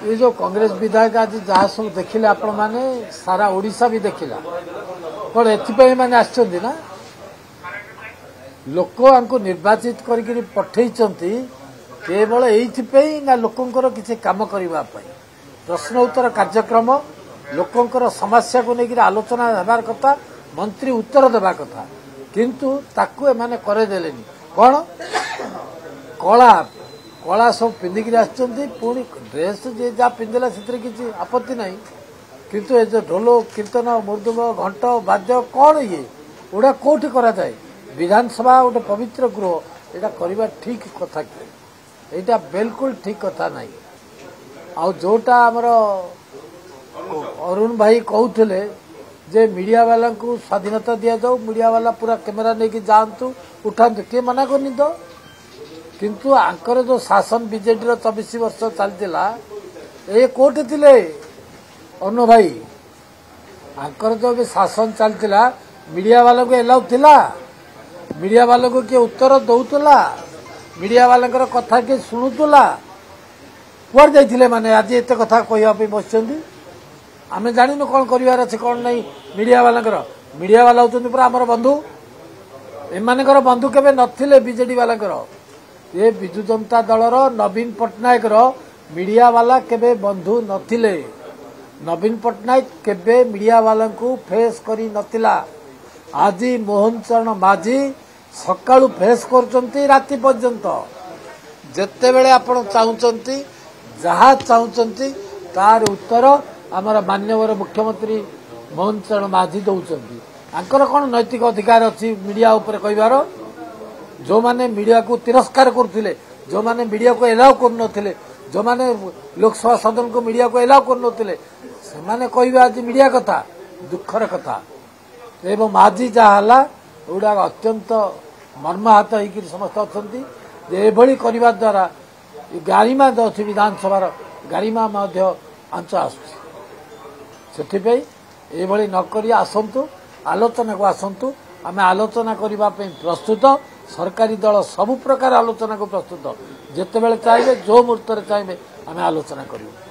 ये जो कांग्रेस विधायक आज जहाँ सब देखिले आपण माने सारा ओडिशा भी देखिला कौन एथि माने आछंती ना लोक आंको निर्वाचित करके पठेइचंती केवल एइथि ना लोकंकर किसी काम करबा पई प्रश्न उत्तर कार्यक्रम लोकंकर समस्या को लेकर आलोचना हेबार कथा मंत्री उत्तर देबा कथा किंतु ताकू एमाने करे देलेनी कौन कला कला सब पिंधिक आछंती पुणी ड्रेस जे जा पिंधला से किसी आपत्ति नहीं किंतु ए जो ढोल कीर्तन मृदुंग घंट वाद्य कौन ये उड़ा कोठी करा जाए विधानसभा गोटे पवित्र गृह यहाँ करवा ठीक कथा यहाँ बिल्कुल ठीक कथा नहीं आ जोटा आमर अरुण भाई कहते जे मीडिया वाला को स्वाधीनता दि जाऊ मीडिया वाला पूरा कैमेरा लेके जातु उठातु किए मना करनी तो किंतु आंकर जो शासन बीजेडी 24 वर्ष चलता ये कोटे थिले अनु भाई आंकर जो शासन चलता मीडिया वाला को एलाउ थिला मीडिया वाला को किए उत्तर दौला मीडिया वाला कथा किए शुणुला कुआड़ जाइए माने आज एत कथा कहवाई बस आम जानू कौन कर कौन नहीं मीडिया वाला होती पूरा आमर बंधु एमानकर बंधु केवे नथिले बीजेडी वाला ये विजु जनता दलर नवीन पट्टनायक मीडिया वाला केवे बंधु नथिले नवीन पट्टनायक केवे मीडिया वाला को फेस करी नथिला आज मोहन चरण माझी सकाळु फेस करचंती राति पर्यंत जेते बेले आपण चाहुचंती जहा चाहुचंती तार उत्तर आमर माननीय मुख्यमंत्री मोहन चरण माझी दौचंती आंकर कौन नैतिक अधिकार अच्छी मीडिया उपरे कहबार जो माने मीडिया को तिरस्कार करथिले जो माने मीडिया को एलाउ करनथिले जो माने लोकसभा सदन को मीडिया को एलाउ करनथिले से माने कहबा आज मीडिया कथा दुखर कथा एवं आज जहाँ गुड़ा अत्यंत मर्माहत होकर समस्त अच्छा एभली करने द्वारा गारिमा जो अच्छी विधानसभा गारिमा आंच आसुपाई ये नक आसतु आलोचना को आसतु आम आलोचना करने प्रस्तुत सरकारी दल सबु प्रकार आलोचना को प्रस्तुत जिते बड़े चाहिए जो मुहूर्त चाहिए आम आलोचना करूँ।